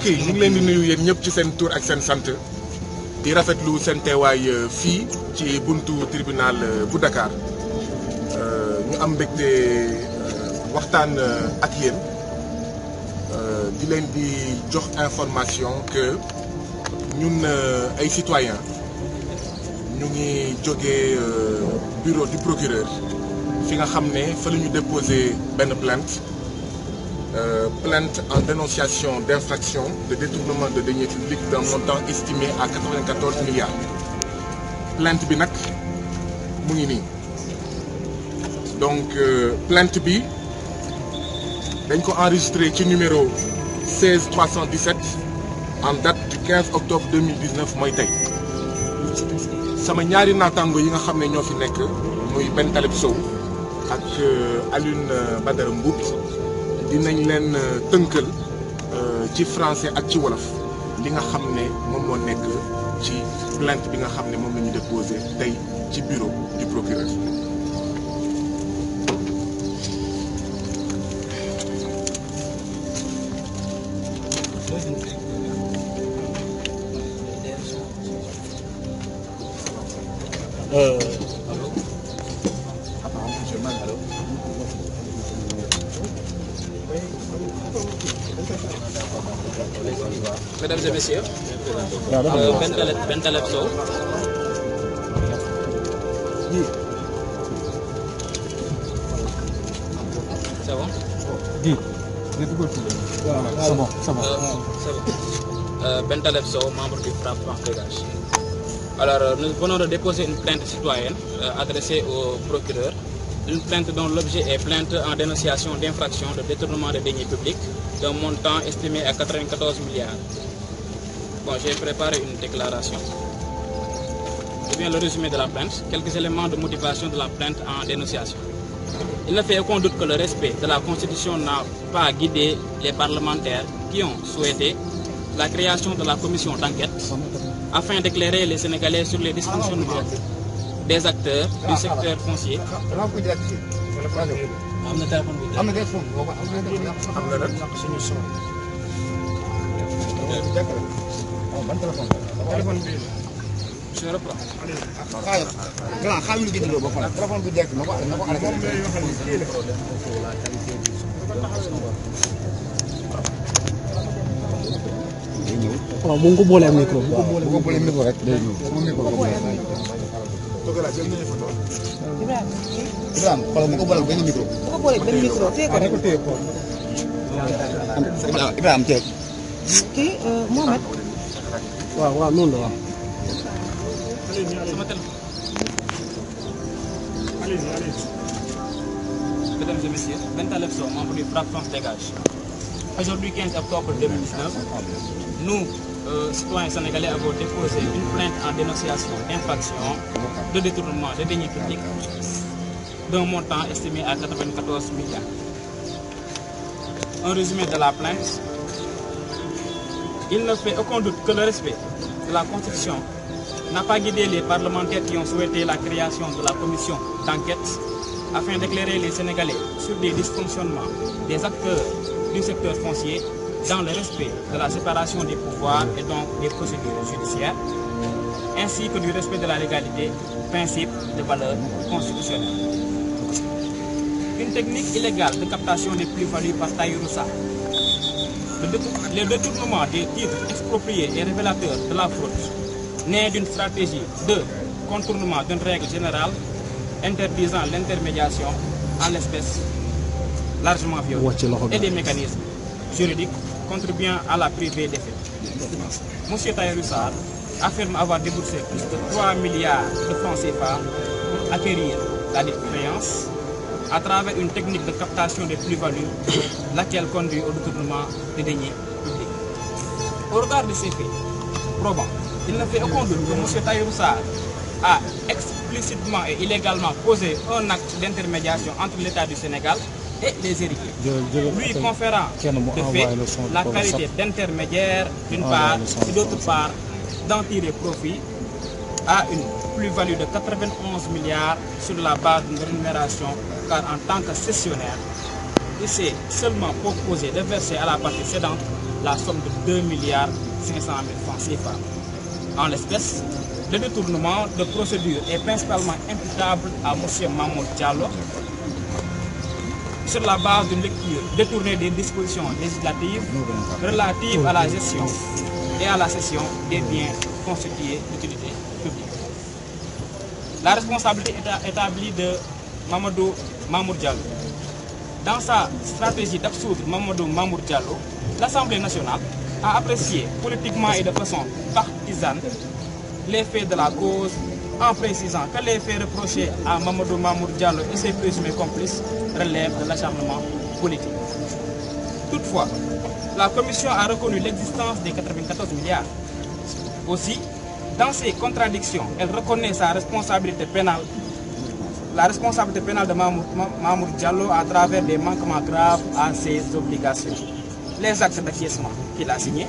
yi ñu ngi leen di nuyu yéen ñëpp ci seen tur ak seen sant di rafetlu seen teewaay fii ci buntu tribunal bu Dakar ñu am mbégte waxtaan ak yéen di leen di jox information que ñun ay citoyens ñu ngi jógee bureau du procureur fi nga xam ne fa la ñu déposé benn plainte en dénonciation d'infraction de détournement de deniers publics d'un montant estimé à 94 milliards plainte bi nag mu ngi nii donc plainte bi dañ ko enregistré ci numéro 16 317 en date du 15 octobre 2019 mooy tey sama ñaari naataango yi nga xam ne ñoo fi nekk muy Ben Taleb Sow ak Alioune Badara Mboup dinañ leen tënkal ci français ak ci wolof li nga xam ne moom moo nekk ci plainte bi nga xam ne moom la ñu déposé tey ci bureau du procureur. Mesdames et messieurs, Ben Taleb Sow. C'est bon? C'est bon. Ben Taleb Sow, membre du FRAPP France Dégage. Alors, nous venons de déposer une plainte citoyenne adressée au procureur. Une plainte dont l'objet est plainte en dénonciation d'infraction de détournement de deniers publics d'un montant estimé à 94 milliards. Bon, j'ai préparé une déclaration. C'est bien le résumé de la plainte, quelques éléments de motivation de la plainte en dénonciation. Il ne fait aucun doute que le respect de la Constitution n'a pas guidé les parlementaires qui ont souhaité la création de la commission d'enquête afin d'éclairer les Sénégalais sur les dysfonctionnements des acteurs du secteur foncier. Je reprends. waaw bu nga ko boolee micro rek day ñëw. Ibrahima xoolal nga ko booleel benn micro. bu ko boolee benn micro téye ko rek. Ibrahima teg. kii Mohamed. waaw noonu la waaw. Mesdames et messieurs, Ben Taleb Sow, membre du FRAPP France Dégage. Aujourd'hui, 15 octobre 2019, nous, citoyens sénégalais, avons déposé une plainte en dénonciation d'infraction de détournement de deniers publics d'un montant estimé à 94 milliards. Un résumé de la plainte. Il ne fait aucun doute que le respect de la Constitution n'a pas guidé les parlementaires qui ont souhaité la création de la commission d'enquête afin d'éclairer les Sénégalais sur des dysfonctionnements des acteurs du secteur foncier dans le respect de la séparation des pouvoirs et donc des procédures judiciaires, ainsi que du respect de la légalité, principe de valeur constitutionnelle. Une technique illégale de captation des plus-values par Tahirou Sarr. Le détournement des titres expropriés est révélateur de la fraude, né d'une stratégie de contournement d'une règle générale interdisant l'intermédiation en l'espèce largement violée et des mécanismes juridiques contribuant à la privée des faits. M. Tahirou Sarr affirme avoir déboursé plus de 3 milliards de francs CFA pour acquérir la dite créance à travers une technique de captation des plus-values, laquelle conduit au détournement des deniers publics. Au regard de ces faits probants, il ne fait aucun doute que M. Tahirou Sarr a explicitement et illégalement posé un acte d'intermédiation entre l'État du Sénégal et les héritiers, lui conférant de fait la qualité d'intermédiaire d'une part et d'autre part d'en tirer profit à une plus-value de 91 milliards sur la base d'une rémunération, car en tant que cessionnaire, il s'est seulement proposé de verser à la partie cédante la somme de 2 milliards 500 000 francs CFA. En l'espèce, le détournement de procédure est principalement imputable à M. Mamour Diallo sur la base d'une lecture détournée des dispositions législatives relatives à la gestion et à la cession des biens constitués d'utilité publique. La responsabilité est établie de Mamadou Mamour Diallo. Dans sa stratégie d'absoudre Mamadou Mamour Diallo, l'Assemblée nationale a apprécié politiquement et de façon partisane les faits de la cause en précisant que les faits reprochés à Mamadou Mamour Diallo et ses présumés complices relèvent de l'acharnement politique. Toutefois, la Commission a reconnu l'existence des 94 milliards. Aussi, dans ces contradictions, elle reconnaît sa responsabilité pénale, la responsabilité pénale de Mamour Diallo à travers des manquements graves à ses obligations. Les actes d'acquiescement qu'il a signés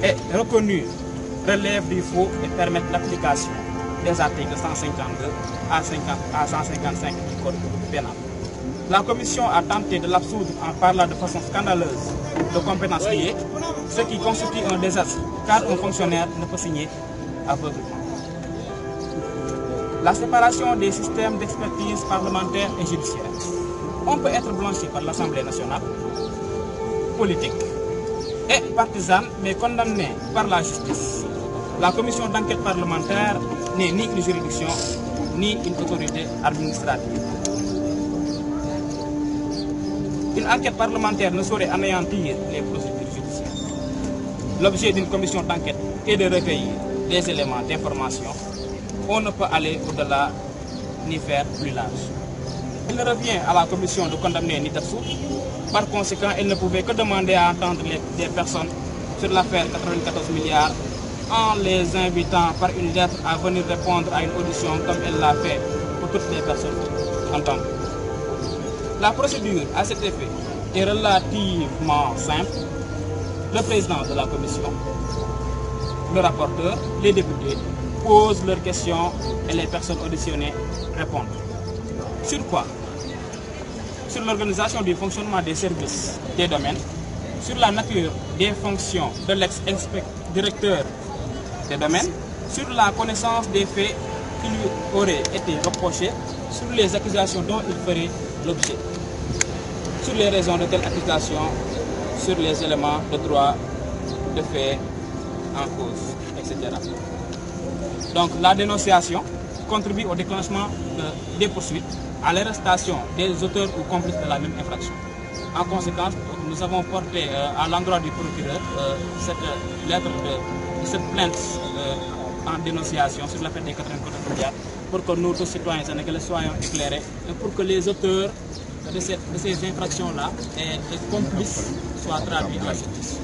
et reconnus relèvent du faux et permettent l'application des articles 152 à 155 du Code pénal. La Commission a tenté de l'absoudre en parlant de façon scandaleuse de compétences liées, ce qui constitue un désastre car un fonctionnaire ne peut signer aveuglément. La séparation des systèmes d'expertise parlementaire et judiciaire. On peut être blanchi par l'Assemblée nationale, politique et partisane, mais condamné par la justice. La commission d'enquête parlementaire n'est ni une juridiction, ni une autorité administrative. Une enquête parlementaire ne saurait anéantir les procédures judiciaires. L'objet d'une commission d'enquête est de recueillir des éléments d'information. On ne peut aller au-delà ni faire plus large. Il ne revient à la commission de condamner ni d'absoudre. Par conséquent, elle ne pouvait que demander à entendre des personnes sur l'affaire 94 milliards en les invitant par une lettre à venir répondre à une audition comme elle l'a fait pour toutes les personnes entendues. La procédure à cet effet est relativement simple. Le président de la commission, le rapporteur, les députés posent leurs questions et les personnes auditionnées répondent. Sur quoi? Sur l'organisation du fonctionnement des services des domaines, sur la nature des fonctions de l'ex-directeur des domaines, sur la connaissance des faits qui lui auraient été reprochés, sur les accusations dont il ferait l'objet, sur les raisons de telles accusations, sur les éléments de droit, de fait en cause, etc. Donc la dénonciation contribue au déclenchement des poursuites, à l'arrestation des auteurs ou complices de la même infraction. En conséquence, nous avons porté à l'endroit du procureur cette plainte en dénonciation sur l'affaire des 94 milliards pour que nous, tous citoyens sénégalais, soyons éclairés et pour que les auteurs de ces infractions-là et les complices soient traduits à la justice.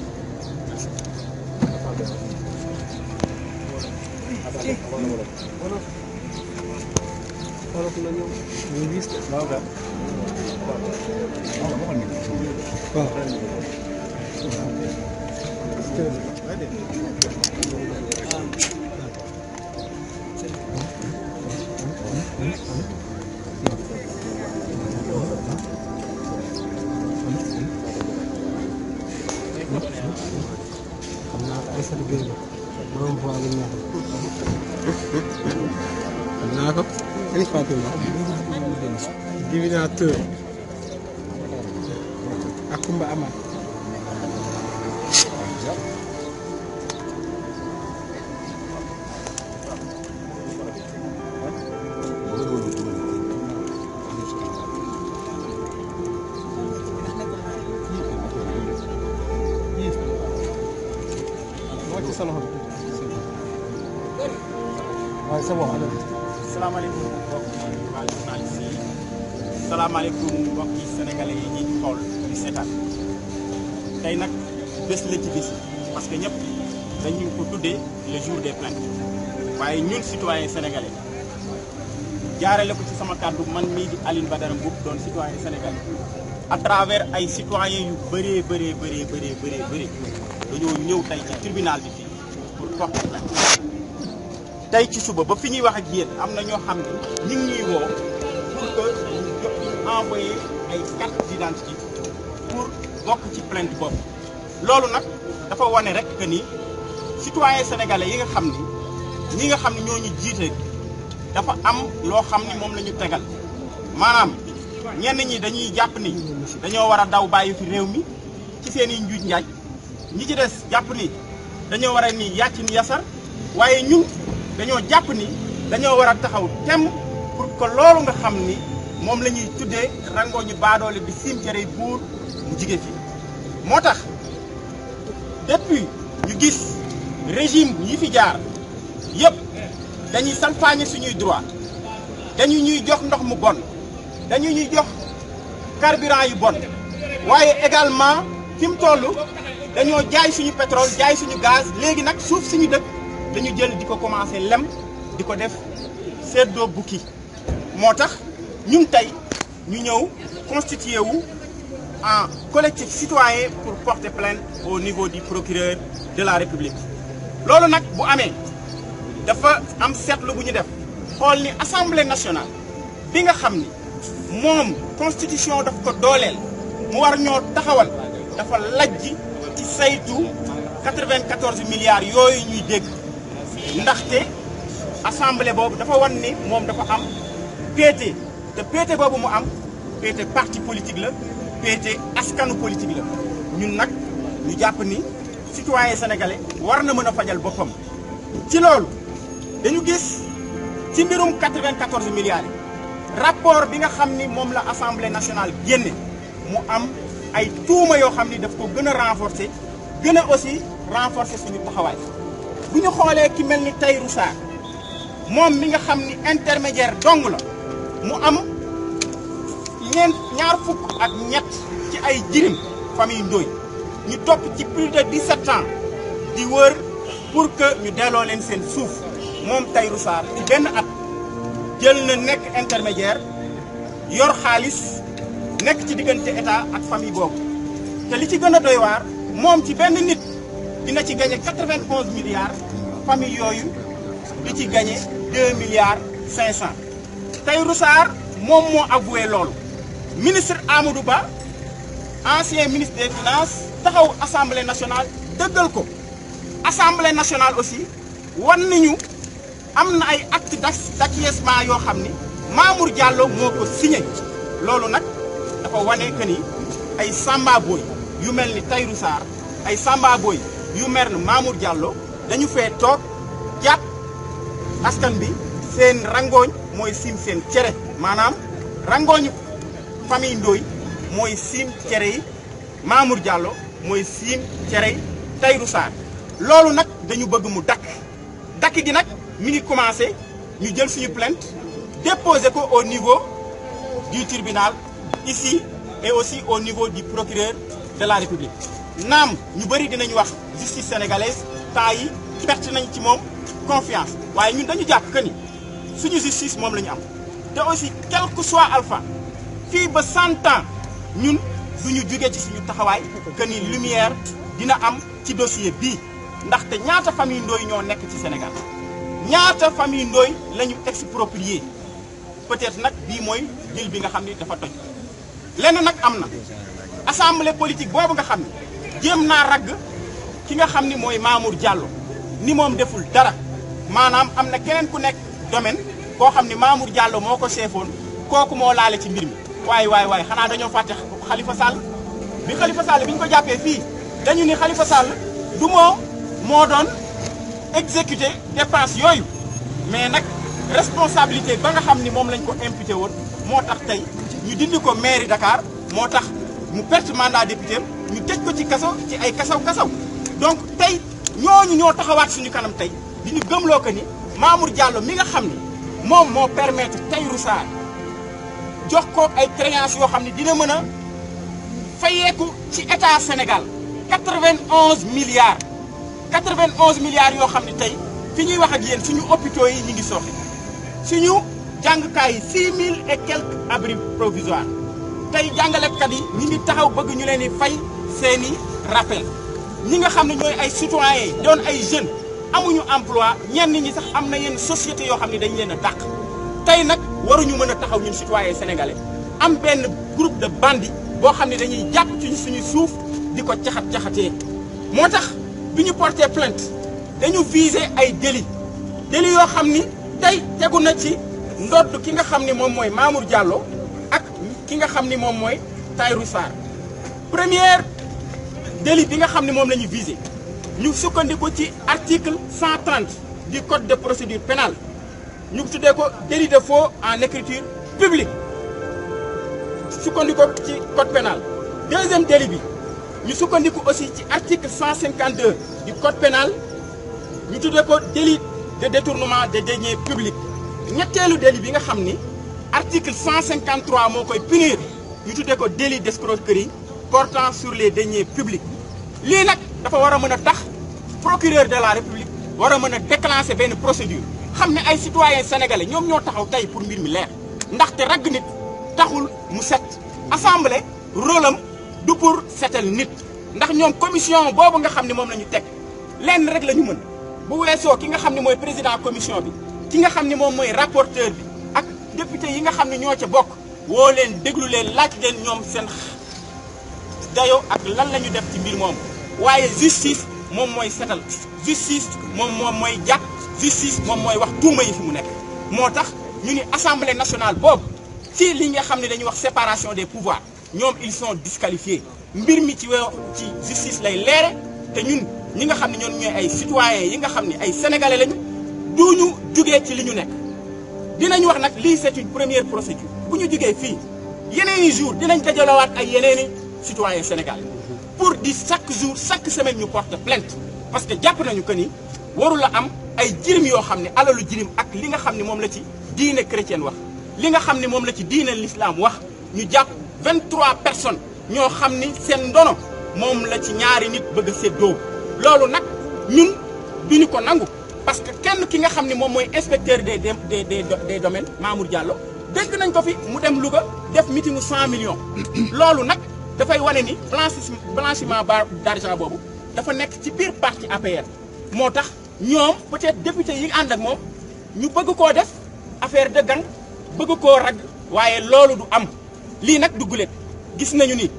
Divinateur Akumba Amat. Salaamaaleykum mbokki journaliste yi, salaamaaleykum mbokki sénégalais yi ñuy xool di seetaan. Tey nag bés la ci bis parce que ñëpp dañu ko tuddee le jour des plaintes waaye ñun citoyen sénégalais jaarale ko ci sama kàddu man mii di Aline Badara Mboup doon citoyen sénégalais à travers ay citoyens yu bëree dañoo ñëw tey ci tribunal bi fii pour porter plainte. tey ci suba ba fi ñuy wax ak yéen am na ñoo xam ne ñu ngi ñuy woo pour que ñu envoyé ay carte d'identité pour bokk ci plainte boobu loolu nag dafa wane rek que ni citoyen sénégalais yi nga xam ni ñi nga xam ne ñoo ñu jiite dafa am loo xam ni moom la ñu tegal maanaam ñenn ñi dañuy jàpp ni dañoo war a daw bàyyi fi réew mi ci seen i njuuj njaaj ñi ci des jàpp ni dañoo war a ni yàcc ni yasar waaye ñun dañoo jàpp ni dañoo war a taxaw tem pour que loolu nga xam ni moom la ñuy tuddee rangoo ñu baadoole di cimetière buur mu jige fi moo tax depuis ñu gis régime yi fi jaar yëpp dañuy salfaañe suñuy droit dañu ñuy jox ndox mu bon dañu ñuy jox carburant yu bon waaye également fi mu toll dañoo jaay suñu pétrole jaay suñu gaz léegi nag suuf suñu dëkk dañu jël di ko commencé lem di ko def seddoo bukki moo tax ñun tey ñu ñëw constitué wu en collectif citoyen pour porter plainte au niveau du procureur de la République loolu nag bu amee dafa am seetlu bu ñu def xool ni assemblée nationale bi nga xam ni moom constitution daf ko dooleel mu war ñoo taxawal dafa lajj ci saytu 94 milliards yooyu ñuy dégg ndaxte assemblée boobu dafa wan ni moom dafa am péete te péete boobu mu am péete parti politique la péete askanu politique la ñun nag ñu jàpp ni citoyen sénégalais war na mën a fajal boppam ci loolu dañu gis ci mbirum 94 milliards yi rapport bi nga xam ni moom la assemblée nationale génne mu am ay tuuma yoo xam ni daf ko gën a renforcer gën a aussi renforcer suñu taxawaay bu ñu xoolee ki mel ni Tahirou Sarr moom mi nga xam ni intermédiaire dong la mu am ñaar fukk ak ñett ci ay jirim famille Ndoye ñu topp ci plus de 17 ans di wër pour que ñu delloo leen seen suuf moom Tahirou Sarr ci benn at jël na nekk intermédiaire yor xaalis nekk ci diggante état ak famille boobu te li ci gën a doy waar moom ci benn nit dina ci gagné 91 milliards famille yooyu di ci gagné 2 milliards 500 Tahirou Sarr moom moo avoué loolu ministre Amadou Ba ancien ministre des finances taxaw assemblée nationale dëggal ko assemblée nationale aussi wan nañu am na ay acte d'acquiescement yoo xam ni Mamour Diallo moo ko signé loolu nag dafa wane que ni ay Samba Boy yu mel ni Tahirou Sarr ay Samba Boy yu mel ni Mamour Diallo dañu fee toog jàpp askan bi seen rangooñ mooy siim seen cere maanaam rangooñu famille Ndoye mooy siim cere yi Mamour Diallo mooy siim cere yi Tahirou Sarr loolu nag dañu bëgg mu dakk gi nag mi ngi commencé ñu jël suñu plainte déposer ko au niveau du tribunal ici et aussi au niveau du procureur de la République naam ñu bëri dinañu wax justice sénégalaise temps yi perte nañ ci moom confiance waaye ñun dañu jàpp que ni suñu justice moom la ñu am te aussi quel que soit alpha fii ba 100 ans ñun duñu jóge ci suñu taxawaay que ni lumière dina am ci dossier bii ndaxte ñaata famille Ndoye ñoo nekk ci Sénégal ñaata famille Ndoye la ñu exproprié peut-être nag bii mooy jël bi nga xam ni dafa toj lenn nag am na assemblée politique boobu nga xam ni jéem naa ragg ki nga xam ni mooy Mamour Diallo ni moom deful dara maanaam am na keneen ku nekk domaine koo xam ni Mamour Diallo moo ko seefoon kooku moo laale ci mbir mi waaye xanaa dañoo fàtte Khalifa Sall bi Khalifa Sall bi ñu ko jàppee fii dañu ni Khalifa Sall du moo doon exécuter dépense yooyu mais nag responsabilité ba nga xam ni moom lañ ko imputé woon moo tax tey ñu dindi ko mairie Dakar moo tax mu perte mandat député ñu tëj ko ci kaso ci ay kasaw donc tey ñooñu ñoo taxawaat suñu kanam tey di ñu gëmloo ko ni Mamour Diallo mi nga xam ni moom moo permettre Tahirou Sarr jox ko ay créances yoo xam ne dina mën a fayeeku ci état Sénégal 91 milliards yoo xam ne tey fi ñuy wax ak yéen suñu hôpitaux yi ñu ngi sooxe suñu jàngukaay yi 6000 et quelques abris provisoires tey jàngalekat yi ñi ngi taxaw bëgg ñu leen di fay seeni rappel ñi nga xam ne ñooy ay citoyens doon ay jeunes amuñu emploi ñenn ñi sax am na yenn société yoo xam ne dañu leen a dàq tey nag waruñu mën a taxaw ñun citoyens sénégalais am benn groupe de bandits boo xam ne dañuy jàpp ci suñu suuf di ko caxat-caxatee moo tax bi ñu porté plainte dañu viser ay délits yoo xam ni tey tegu na ci ndodd ki nga xam ni moom mooy Mamour Diallo ak ki nga xam ni moom mooy Tahirou Sarr. Premier délit bi nga xam ni moom la ñu viser ñu sukkandiku ci article 130 du code de procédure pénale ñu tuddee ko délit de faux en écriture publique sukkandiku ci code pénal. Deuxième délit bi ñu sukkandiku aussi ci article 152 du code pénal ñu tuddee ko délit de détournement des deniers publics. ñetteelu délit bi nga xam ni article 153 moo koy punir ñu tuddee ko délit d'escroquerie portant sur les deniers publics. lii nag dafa war a mën a tax procureur de la république war a mën a déclencher benn procédure xam ne ay citoyens sénégalais ñoom ñoo taxaw tey pour mbir mi leer ndaxte ragg nit taxul mu set. assemblée rôle am du pour setal nit ndax ñoom commission boobu nga xam ne moom la ñu teg lenn rek la ñu mën bu weesoo ki nga xam ne mooy président commission bi ki nga xam ne moom mooy rapporteur bi ak député yi nga xam ne ñoo ca bokk woo leen déglu leen laaj leen ñoom seen dayo ak lan la ñu def ci mbir moom waaye justice moom mooy setal justice moom mooy jàpp justice moom mooy wax tuuma yi fi mu nekk. moo tax ñu ni assemblée nationale boobu ci li nga xam ne dañuy wax séparation des pouvoirs ñoom ils sont disqualifiés mbir mi ci justice lay leere te ñun ñi nga xam ne ñoom ñooy ay citoyens yi nga xam ne ay sénégalais lañu duñu jugee ci li ñu nekk. dinañ wax nag lii c'est une première procédure bu ñu jugee fii yeneeni jour dinañ dajalawaat ay yeneeni citoyens sénégalais pour di chaque jour chaque semaine ñu porte plainte parce que jàpp nañu que ni warul a am ay jirim yoo xam ne alalu jirim ak li nga xam ne moom la ci diine chrétienne wax li nga xam ne moom la ci diine l'islam wax ñu jàpp 23 personnes ñoo xam ni seen ndono moom la ci ñaari nit bëgg a séddoo loolu nag ñun duñu ko nangu parce que kenn ki nga xam ne moom mooy inspecteur des domaines Mamour Diallo dégg nañ ko fi mu dem Louga def meetingu 100 millions loolu nag dafay wane ni blanchiment d'argent boobu dafa nekk ci biir parti APR moo tax ñoom peut-être député yi ànd ak moom ñu bëgg koo def affaire de gang bëgg koo ragg waaye loolu du am lii nag dugguleet gis nañu ni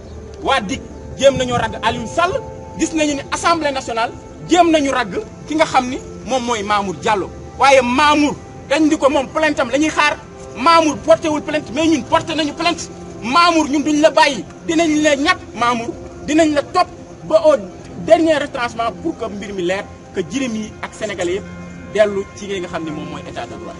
waa DIC jéem nañoo ragg Aliou Sall gis nañu ni assemblée nationale jéem nañu ragg ki nga xam ni moom mooy Mamour Diallo waaye Mamour dañ di ko moom plainte am la ñuy xaar Mamour porté wul plainte mais ñun porté nañu plainte Mamour ñun duñ la bàyyi dinañ la ñàkk Mamour dinañ la topp ba au dernier retranchement pour que mbir mi leer que jirim yi ak sénégalais yëpp dellu ci li nga xam ne moom mooy état de droit.